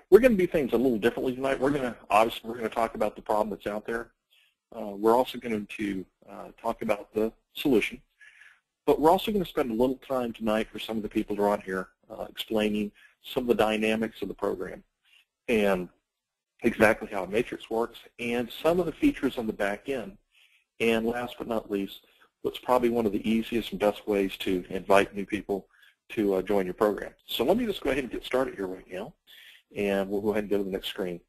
we're going to do things a little differently tonight. Obviously we're going to talk about the problem that's out there. We're also going to talk about the solution. But we're also going to spend a little time tonight for some of the people that are on here explaining some of the dynamics of the program and exactly how a matrix works and some of the features on the back end. And last but not least, what's probably one of the easiest and best ways to invite new people to join your program. So let me just go ahead and get started here right now, and we'll go ahead and go to the next screen.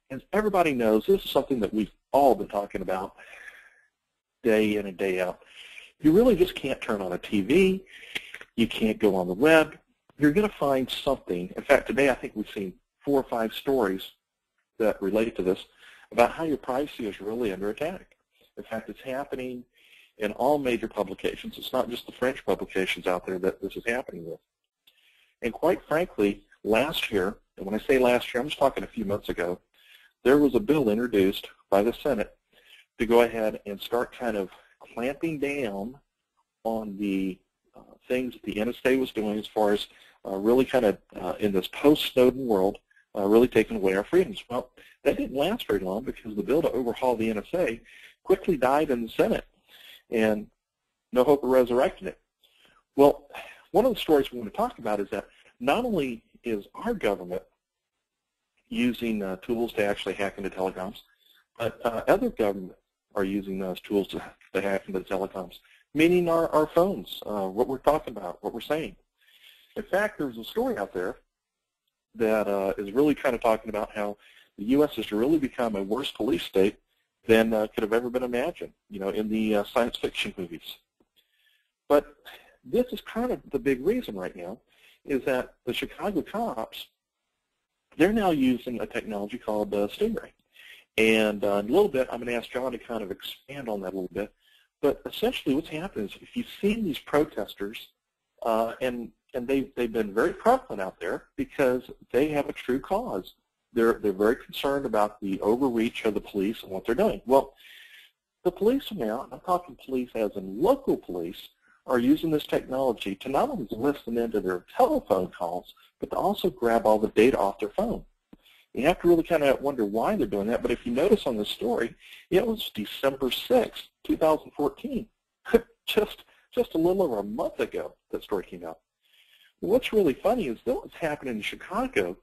As everybody knows, this is something that we've all been talking about day in and day out. You really just can't turn on a TV. You can't go on the web. You're going to find something. In fact, today I think we've seen 4 or 5 stories that relate to this about how your privacy is really under attack. In fact, it's happening in all major publications. It's not just the French publications out there that this is happening with. And quite frankly, last year, and when I say last year, I'm just talking a few months ago, there was a bill introduced by the Senate to go ahead and start kind of clamping down on the things that the NSA was doing as far as really kind of in this post-Snowden world, really taking away our freedoms. Well, that didn't last very long because the bill to overhaul the NSA quickly died in the Senate, and no hope of resurrecting it. Well, one of the stories we want to talk about is that not only is our government using tools to actually hack into telecoms, but other governments are using those tools to hack into telecoms, meaning our phones, what we're talking about, what we're saying. In fact, there's a story out there that is really kind of talking about how the U.S. has really become a worse police state than could have ever been imagined, you know, in the science fiction movies. But this is kind of the big reason right now is that the Chicago cops, they're now using a technology called Stingray. And in a little bit, I'm going to ask John to kind of expand on that a little bit. But essentially what's happened is if you've seen these protesters, and they've been very prevalent out there because they have a true cause. They're very concerned about the overreach of the police and what they're doing. Well, the police now, I'm talking police as in local police, are using this technology to not only listen into their telephone calls, but to also grab all the data off their phone. You have to really kind of wonder why they're doing that, but if you notice on the story, it was December 6, 2014, just a little over a month ago that story came out. What's really funny is that what's happening in Chicago,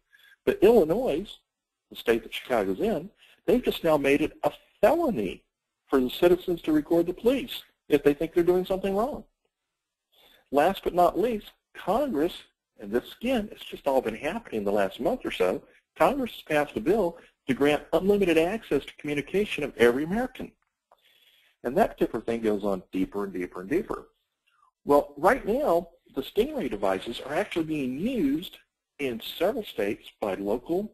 but Illinois, the state that Chicago's in, they've just now made it a felony for the citizens to record the police if they think they're doing something wrong. Last but not least, Congress, and this again, it's just all been happening in the last month or so, Congress has passed a bill to grant unlimited access to communication of every American. And that particular thing goes on deeper and deeper and deeper. Well, right now, the Stingray devices are actually being used in several states by local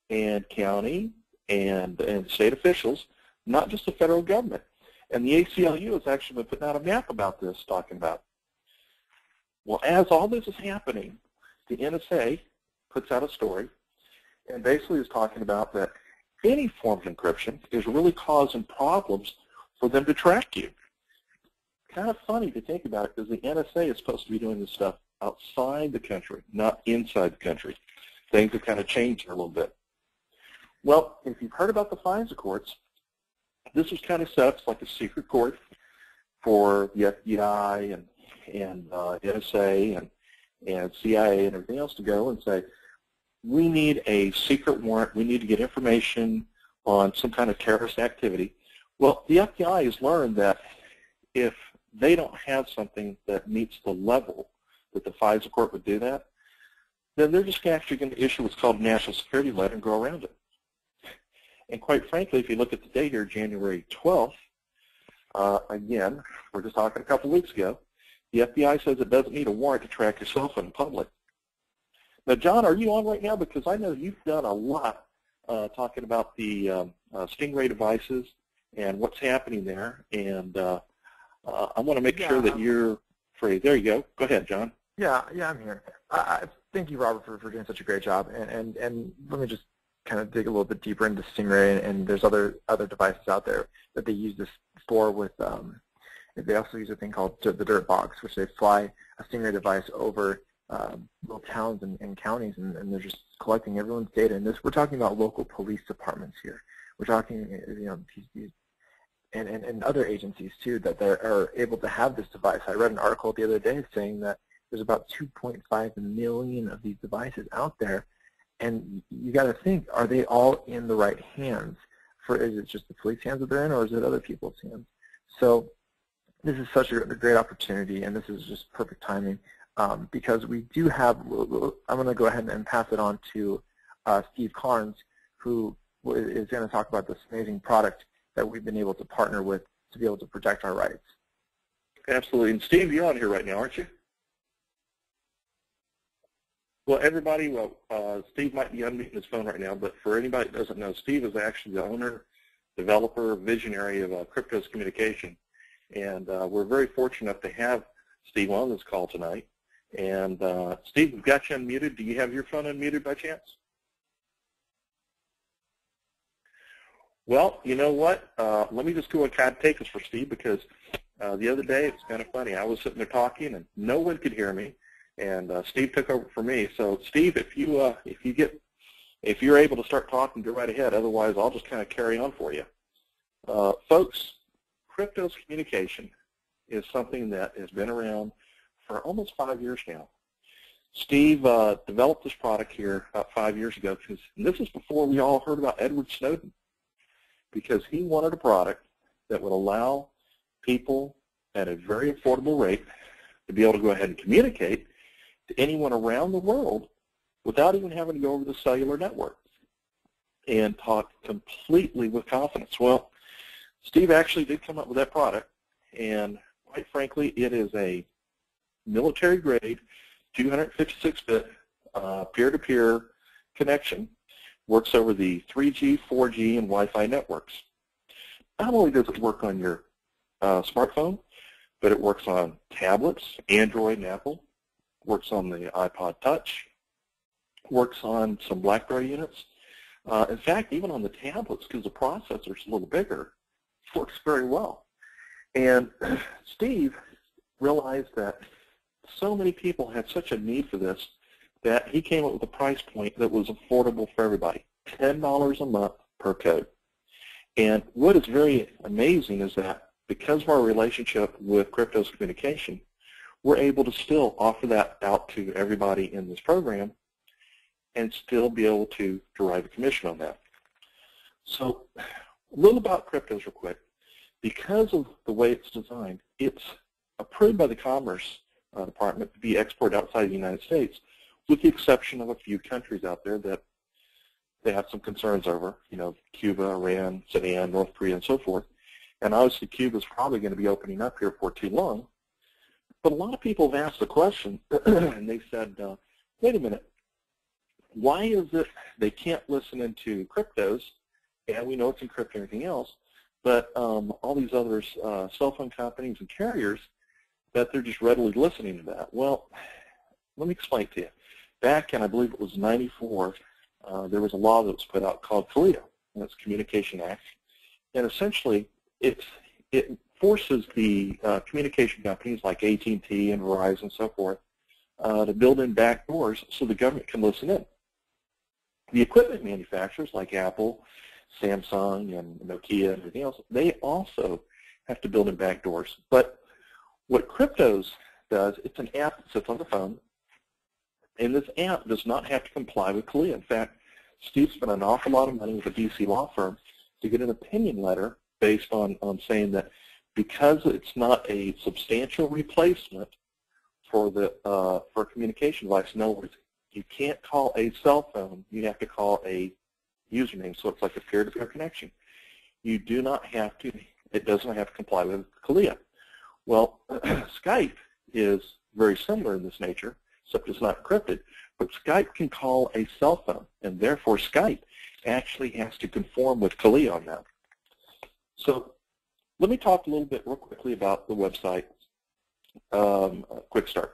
and county and state officials, not just the federal government. And the ACLU has actually been putting out a map about this, talking about. Well, as all this is happening, the NSA puts out a story and basically is talking about that any form of encryption is really causing problems for them to track you. Kind of funny to think about it because the NSA is supposed to be doing this stuff outside the country, not inside the country. Things have kind of changed here a little bit. Well, if you've heard about the FISA courts, this was kind of set up like a secret court for the FBI and NSA and CIA and everything else to go and say, we need a secret warrant, we need to get information on some kind of terrorist activity. Well, the FBI has learned that if they don't have something that meets the level that the FISA court would do that, then they're just actually going to issue what's called a national security letter and go around it. And quite frankly, if you look at the date here, January 12th, again, we're just talking a couple weeks ago, the FBI says it doesn't need a warrant to track your cell phone in public. Now, John, are you on right now? Because I know you've done a lot talking about the Stingray devices and what's happening there, and I want to make sure that you're free. There you go. Go ahead, John. Yeah, I'm here. Thank you, Robert, for doing such a great job. And let me just kind of dig a little bit deeper into Stingray, and there's other devices out there that they use this for with. They also use a thing called the dirt box, which they fly a Stingray device over little towns and counties, and they're just collecting everyone's data. And we're talking about local police departments here. We're talking, these and other agencies too that are able to have this device. I read an article the other day saying that there's about 2.5 million of these devices out there, and you got to think, are they all in the right hands? Is it just the police hands that they're in, or is it other people's hands? So this is such a great opportunity, and this is just perfect timing because we do have. I'm going to go ahead and pass it on to Steve Carnes, who is going to talk about this amazing product that we've been able to partner with to be able to protect our rights. Absolutely. And Steve, you're on here right now, aren't you? Well, everybody, Steve might be unmuting his phone right now, but for anybody that doesn't know, Steve is actually the owner, developer, visionary of QxStart Communication. And we're very fortunate to have Steve on this call tonight. And Steve, we've got you unmuted. Do you have your phone unmuted by chance? Well, you know what? Let me just go and kind of take this for Steve, because the other day, it's kind of funny. I was sitting there talking, and no one could hear me, and Steve took over for me. So, Steve, if you're able to start talking, go right ahead. Otherwise, I'll just kind of carry on for you. Folks, QxStart Communication is something that has been around for almost 5 years now. Steve developed this product here about 5 years ago, because this is before we all heard about Edward Snowden, because he wanted a product that would allow people at a very affordable rate to be able to go ahead and communicate to anyone around the world without even having to go over the cellular network and talk completely with confidence. Well, Steve actually did come up with that product, and quite frankly, it is a military-grade 256-bit peer-to-peer connection. Works over the 3G, 4G, and Wi-Fi networks. Not only does it work on your smartphone, but it works on tablets, Android and Apple, works on the iPod Touch, works on some BlackBerry units. In fact, even on the tablets, because the processor's a little bigger, it works very well. And Steve realized that so many people had such a need for this that he came up with a price point that was affordable for everybody, $10 a month per code. And what is very amazing is that because of our relationship with QxStart Communication, we're able to still offer that out to everybody in this program and still be able to derive a commission on that. So a little about QxStart real quick. Because of the way it's designed, it's approved by the Commerce Department to be exported outside the United States, with the exception of a few countries out there that they have some concerns over, Cuba, Iran, Sudan, North Korea, and so forth. And obviously Cuba is probably going to be opening up here for too long. But a lot of people have asked the question, and they said, wait a minute, why is it they can't listen into cryptos, and we know it's encrypted and everything else, but all these other cell phone companies and carriers, that they're just readily listening to that? Well, let me explain to you. Back in, I believe it was 94, there was a law that was put out called CALEA, and that's Communication Act. And essentially, it forces the communication companies like AT&T and Verizon and so forth to build in back doors so the government can listen in. The equipment manufacturers like Apple, Samsung, and Nokia and everything else, they also have to build in back doors. But what QxStart does, it's an app that sits on the phone, and this app does not have to comply with CALEA. In fact, Steve spent an awful lot of money with a DC law firm to get an opinion letter based on saying that because it's not a substantial replacement for the for a communication device, in other words, you can't call a cell phone, you have to call a username, so it's like a peer-to-peer connection. You do not have to, it doesn't have to comply with CALEA. Well, Skype is very similar in this nature, except it's not encrypted, but Skype can call a cell phone, and therefore Skype actually has to conform with CALEA on that. So let me talk a little bit real quickly about the website, QxStart.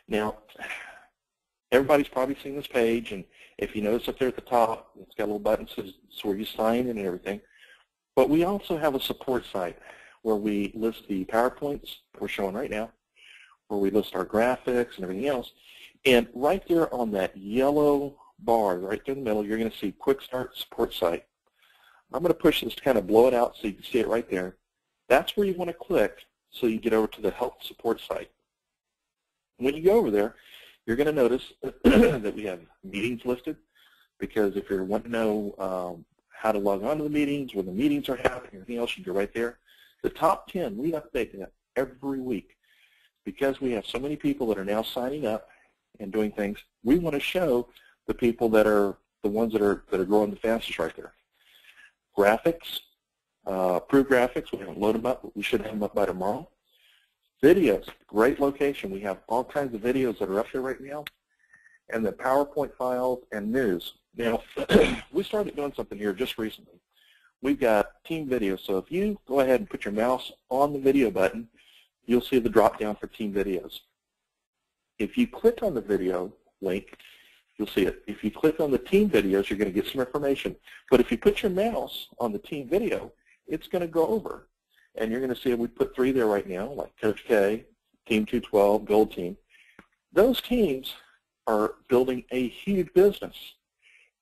Now, everybody's probably seen this page, and if you notice up there at the top, it's got a little button that says it's where you sign in and everything. But we also have a support site where we list the PowerPoints we're showing right now, where we list our graphics and everything else. And right there on that yellow bar, right there in the middle, you're going to see QxStart support site. I'm going to push this to kind of blow it out so you can see it right there. That's where you want to click so you get over to the help support site. When you go over there, you're going to notice that we have meetings listed, because if you want to know how to log on to the meetings, when the meetings are happening, anything else, you go right there. The top 10, we update that every week. Because we have so many people that are now signing up and doing things, we want to show the people that are the ones that are growing the fastest right there. Graphics, approved graphics, we haven't loaded them up, but we should have them up by tomorrow. Videos, great location. We have all kinds of videos that are up there right now. And the PowerPoint files and news. Now, we started doing something here just recently. We've got team video, so if you go ahead and put your mouse on the video button, you'll see the drop down for team videos. If you click on the video link, you'll see it. If you click on the team videos, you're going to get some information. But if you put your mouse on the team video, it's going to go over. And you're going to see we put 3 there right now, like Coach K, Team 212, Gold Team. Those teams are building a huge business.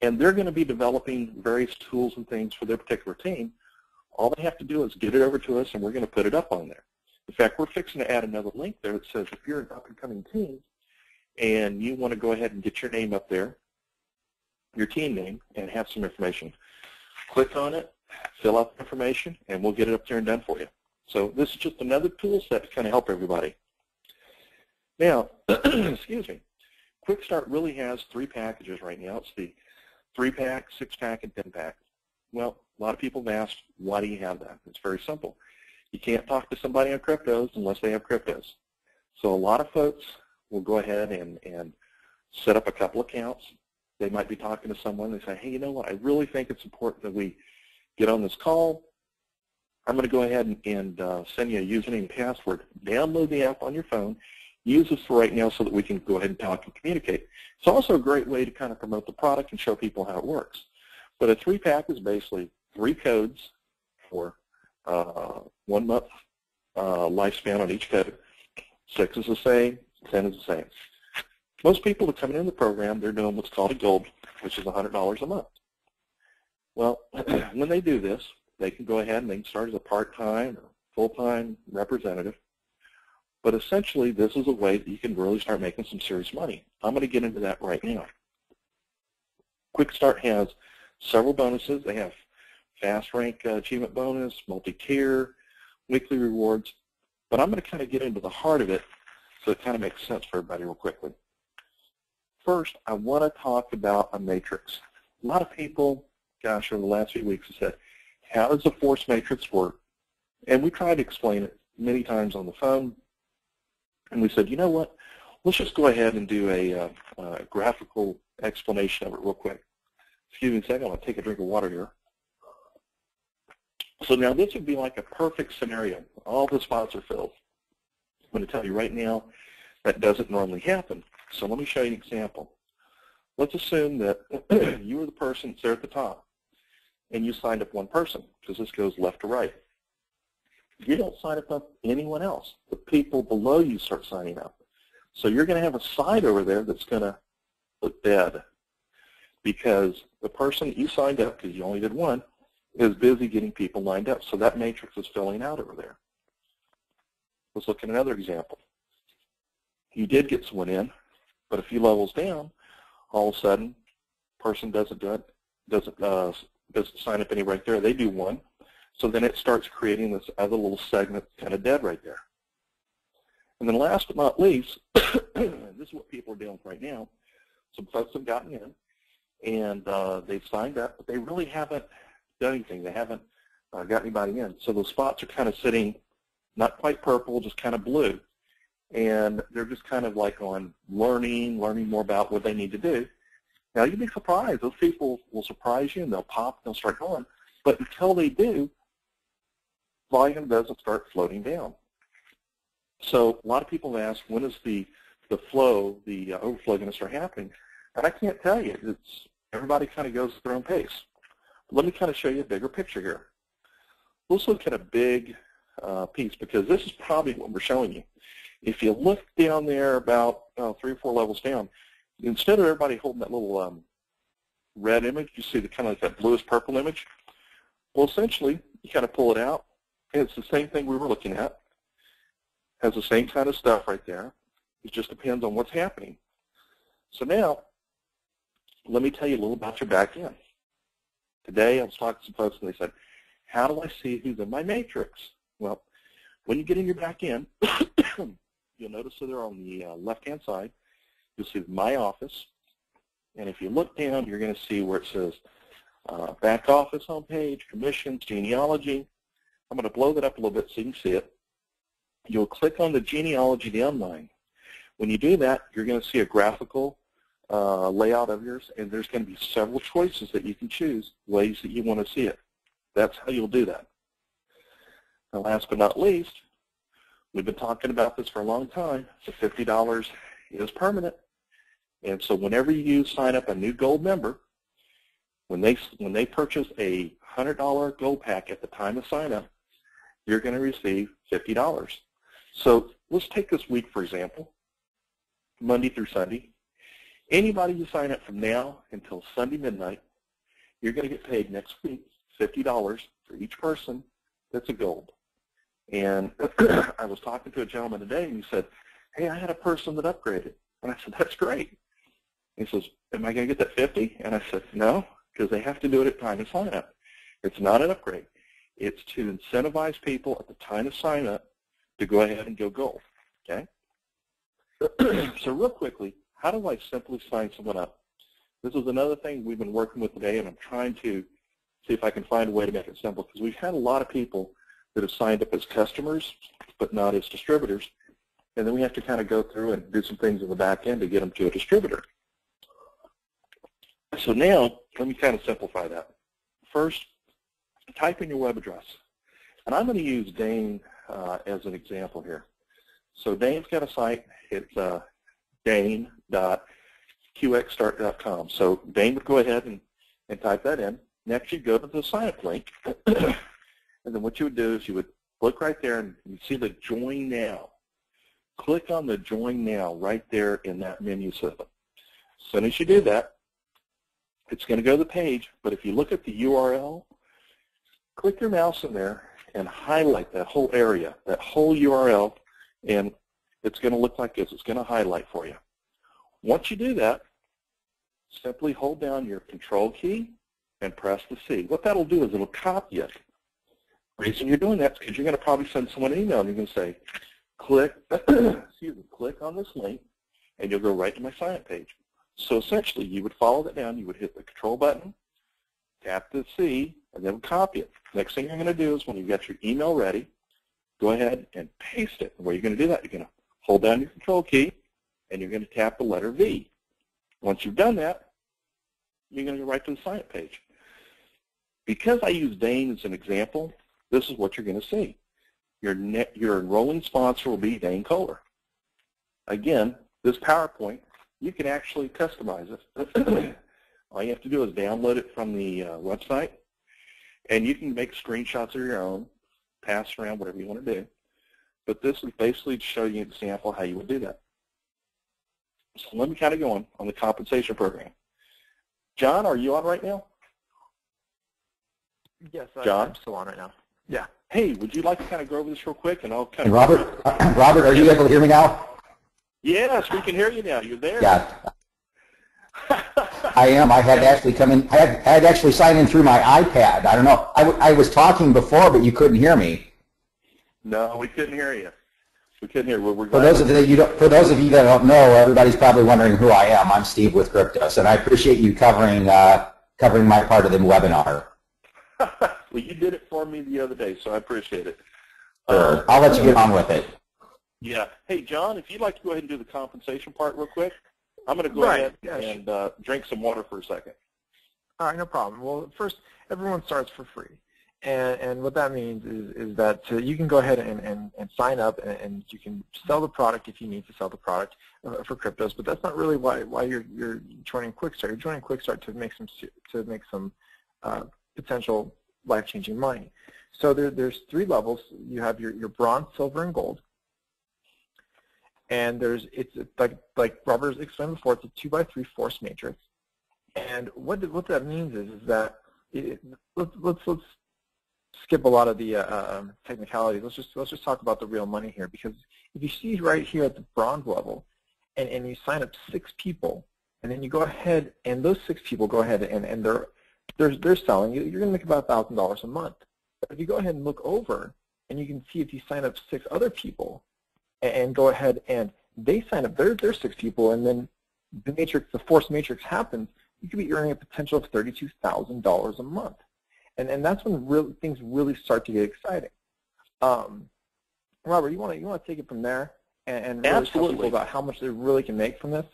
And they're going to be developing various tools and things for their particular team. All they have to do is get it over to us, and we're going to put it up on there. In fact, we're fixing to add another link there that says if you're an up-and-coming team and you want to go ahead and get your name up there, your team name, and have some information, click on it, fill out the information, and we'll get it up there and done for you. So this is just another tool set to kind of help everybody. Now, excuse me, QxStart really has 3 packages right now. It's the 3-pack, 6-pack, and 10-pack. Well, a lot of people have asked, why do you have that? It's very simple. You can't talk to somebody on cryptos unless they have cryptos. So a lot of folks will go ahead and set up a couple accounts. They might be talking to someone. They say, hey, you know what? I really think it's important that we get on this call. I'm going to go ahead and send you a username and password. Download the app on your phone. Use this for right now so that we can go ahead and talk and communicate. It's also a great way to kind of promote the product and show people how it works. But a 3-pack is basically 3 codes for 1 month lifespan on each code. 6 is the same, 10 is the same. Most people that come in the program, they're doing what's called a gold, which is $100 a month. Well, when they do this, they can go ahead and they can start as a part-time or full-time representative. But essentially, this is a way that you can really start making some serious money. I'm going to get into that right now. QxStart has several bonuses. They have fast rank achievement bonus, multi-tier, weekly rewards. But I'm going to kind of get into the heart of it so it kind of makes sense for everybody real quickly. First, I want to talk about a matrix. A lot of people, gosh, over the last few weeks have said, how does a force matrix work? And we tried to explain it many times on the phone. And we said, you know what, let's just go ahead and do a graphical explanation of it real quick. Excuse me a second, I'm going to take a drink of water here. So now this would be like a perfect scenario. All the spots are filled. I'm going to tell you right now that doesn't normally happen. So let me show you an example. Let's assume that you were the person that's there at the top, and you signed up 1 person, because this goes left to right. You don't sign up anyone else. The people below you start signing up. So you're going to have a side over there that's going to look dead, because the person that you signed up, because you only did 1, is busy getting people lined up. So that matrix is filling out over there. Let's look at another example. You did get someone in, but a few levels down, all of a sudden, person doesn't sign up any right there. They do 1. So then it starts creating this other little segment kind of dead right there. And then last but not least, this is what people are dealing with right now. Some folks have gotten in, and they've signed up, but they really haven't done anything. They haven't got anybody in. So those spots are kind of sitting not quite purple, just kind of blue. And they're just kind of like on learning more about what they need to do. Now, you'd be surprised. Those people will surprise you, and they'll pop, and they'll start going. But until they do, volume doesn't start floating down. So a lot of people have asked, when is the flow, the overflow going to start happening? And I can't tell you. It's everybody kind of goes at their own pace. But let me kind of show you a bigger picture here. Let's look at a big piece, because this is probably what we're showing you. If you look down there about 3 or 4 levels down, instead of everybody holding that little red image, you see the kind of like that bluish purple image. Well, essentially, you kind of pull it out, and it's the same thing we were looking at. Has the same kind of stuff right there. It just depends on what's happening. So now, let me tell you a little about your back end. Today, I was talking to some folks, and they said, how do I see who's in my matrix? Well, when you get in your back end, you'll notice that they're on the left-hand side. You'll see My Office. And if you look down, you're going to see where it says Back Office homepage, Commissions, Genealogy. I'm going to blow that up a little bit so you can see it. You'll click on the genealogy downline. When you do that, you're going to see a graphical layout of yours, and there's going to be several choices that you can choose, ways that you want to see it. That's how you'll do that. And last but not least, we've been talking about this for a long time. The $50 is permanent. And so whenever you sign up a new gold member, when they purchase a $100 gold pack at the time of sign up, you're going to receive $50. So let's take this week, for example, Monday through Sunday. Anybody you sign up from now until Sunday midnight, you're going to get paid next week $50 for each person that's a gold. And I was talking to a gentleman today, and he said, hey, I had a person that upgraded. And I said, that's great. He says, am I going to get that 50? And I said, no, because they have to do it at time of sign up. It's not an upgrade. It's to incentivize people at the time of sign up to go ahead and go gold. Okay? So real quickly, how do I simply sign someone up? This is another thing we've been working with today, and I'm trying to see if I can find a way to make it simple, because we've had a lot of people that have signed up as customers but not as distributors, and then we have to kind of go through and do some things in the back end to get them to a distributor. So now, let me kind of simplify that. First, type in your web address. And I'm going to use Dane as an example here. So Dane's got a site. It's dane.qxstart.com. So Dane would go ahead and type that in. Next, you go to the sign-up link. And then what you would do is you would look right there, and you see the Join Now. Click on the Join Now right there in that menu system. As soon as you do that, it's going to go to the page, but if you look at the URL, click your mouse in there and highlight that whole area, that whole URL, and it's going to look like this. It's going to highlight for you. Once you do that, simply hold down your Control key and press the C. What that'll do is it'll copy it. The reason you're doing that is because you're going to probably send someone an email, and you're going to say, click on this link, and you'll go right to my sign-up page. So essentially, you would follow that down. You would hit the Control button, tap the C, and then copy it. Next thing you're going to do is when you've got your email ready, go ahead and paste it. And where you're going to do that, you're going to hold down your Control key, and you're going to tap the letter V. Once you've done that, you're going to go right to the sign-up page. Because I use Dane as an example, this is what you're going to see. Your enrolling sponsor will be Dane Kohler. Again, this PowerPoint, you can actually customize it. All you have to do is download it from the website, and you can make screenshots of your own, pass around, whatever you want to do. But this is basically to show you an example of how you would do that. So let me kind of go on the compensation program. John, are you on right now? Yes, John? I'm still on right now. Yeah. Hey, would you like to kind of go over this real quick, and I'll kind Hey, of... Robert, are you able to hear me now? Yes, we can hear you now. You're there. Yeah. I am. I had actually come in. I had actually signed in through my iPad. I don't know. I was talking before, but you couldn't hear me. No, we couldn't hear you. We couldn't hear. We're For those of you that don't know, everybody's probably wondering who I am. I'm Steve with Cryptos, and I appreciate you covering my part of the webinar. Well, you did it for me the other day, so I appreciate it. Sure. I'll let you get on with it. Yeah. Hey, John, if you'd like to go ahead and do the compensation part real quick, I'm going to go ahead and drink some water for a second. All right, no problem. Well, first, everyone starts for free. And what that means is that you can go ahead and sign up, and you can sell the product if you need to sell the product for cryptos. But that's not really why you're joining QxStart. You're joining QxStart to make some potential life-changing money. So there's 3 levels. You have your bronze, silver, and gold. And it's like Robert explained before, it's a 2x3 force matrix. And what that means is that let's skip a lot of the technicalities. Let's just talk about the real money here, because if you see right here at the bronze level, and you sign up 6 people, and then you go ahead and those 6 people go ahead and they're selling, you're going to make about $1,000 a month. But if you go ahead and look over, and you can see if you sign up 6 other people, and go ahead and they sign up their 6 people, and then the force matrix happens, you could be earning a potential of $32,000 a month. And that's when things really start to get exciting. Robert, you want to take it from there and really tell people about how much they really can make from this?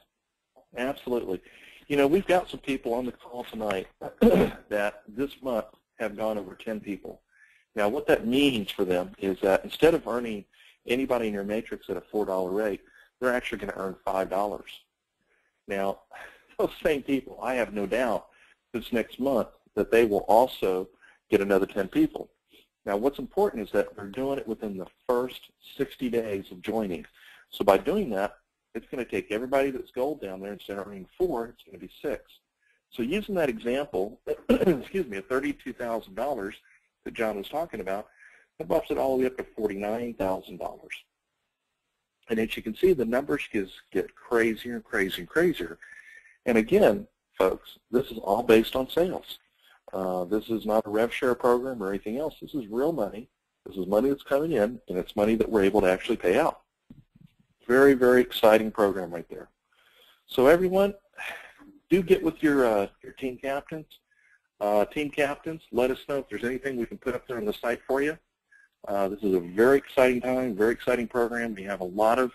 Absolutely. You know, we've got some people on the call tonight that this month have gone over 10 people. Now, what that means for them is that instead of earning anybody in your matrix at a $4 rate, they're actually going to earn $5. Now, those same people, I have no doubt this next month that they will also get another 10 people. Now, what's important is that they're doing it within the first 60 days of joining. So by doing that, it's going to take everybody that's gold down there, instead of earning 4, it's going to be 6. So using that example, excuse me, of $32,000 that John was talking about, that bumps it all the way up to $49,000. And as you can see, the numbers get crazier and crazier and crazier. And again, folks, this is all based on sales. This is not a rev share program or anything else. This is real money. This is money that's coming in, and it's money that we're able to actually pay out. Very, very exciting program right there. So everyone, do get with your team captains. Team captains, let us know if there's anything we can put up there on the site for you. This is a very exciting time, very exciting program. We have a lot of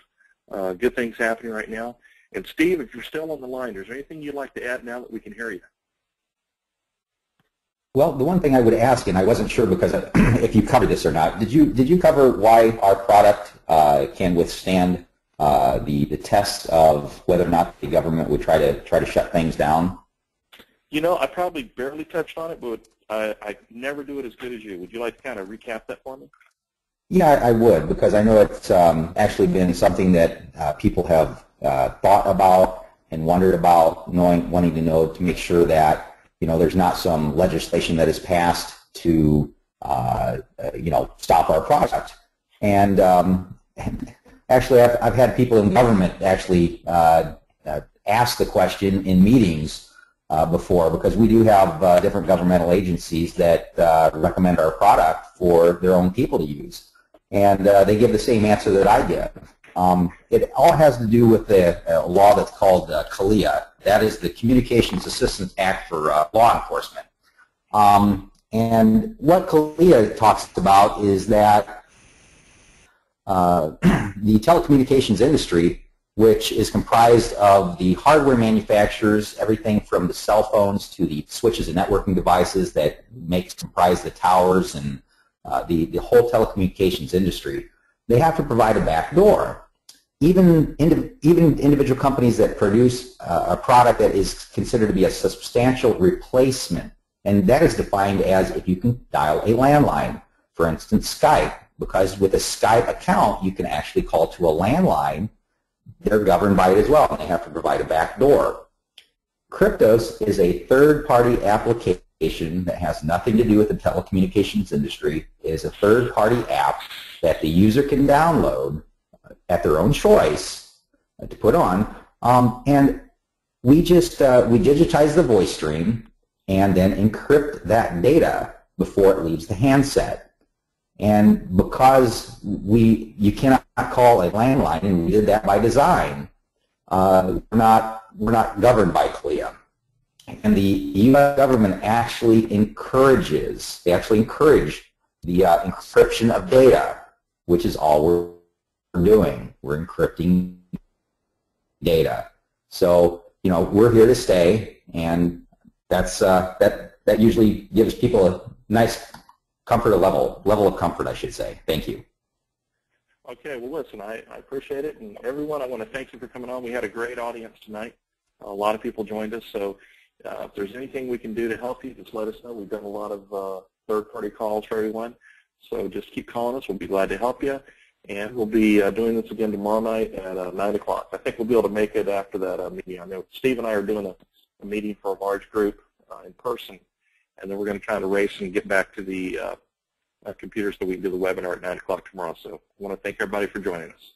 good things happening right now. And Steve, if you're still on the line, is there anything you'd like to add now that we can hear you? Well, the one thing I would ask, and I wasn't sure because if you covered this or not, did you cover why our product can withstand the test of whether or not the government would try to shut things down? You know, I probably barely touched on it, but I never do it as good as you. Would you like to kind of recap that for me? Yeah, I would, because I know it's actually been something that people have thought about and wondered about, wanting to know, to make sure that there's not some legislation that is passed to stop our product. And actually, I've had people in government actually ask the question in meetings before, because we do have different governmental agencies that recommend our product for their own people to use. And they give the same answer that I give. It all has to do with a law that's called CALEA. That is the Communications Assistance Act for law enforcement. And what CALEA talks about is that the telecommunications industry, which is comprised of the hardware manufacturers, everything from the cell phones to the switches and networking devices that comprise the towers and the whole telecommunications industry, they have to provide a back door. Even individual companies that produce a product that is considered to be a substantial replacement, and that is defined as if you can dial a landline, for instance, Skype, because with a Skype account, you can actually call to a landline. They're governed by it as well, and they have to provide a back door. Kryptos is a third-party application that has nothing to do with the telecommunications industry. It is a third-party app that the user can download at their own choice to put on, and we digitize the voice stream and then encrypt that data before it leaves the handset. And because you cannot call a landline, and we did that by design, we're not governed by CALEA. And the U.S. government actually encourage the encryption of data, which is all we're doing. We're encrypting data. So, we're here to stay, and that usually gives people a nice comfort, level of comfort, I should say. Thank you. Okay, well, listen, I appreciate it. And everyone, I want to thank you for coming on. We had a great audience tonight. A lot of people joined us. So if there's anything we can do to help you, just let us know. We've done a lot of third-party calls for everyone. So just keep calling us. We'll be glad to help you. And we'll be doing this again tomorrow night at 9 o'clock. I think we'll be able to make it after that meeting. I know Steve and I are doing a meeting for a large group in person, and then we're going to try to race and get back to the computers so we can do the webinar at 9 o'clock tomorrow. So I want to thank everybody for joining us.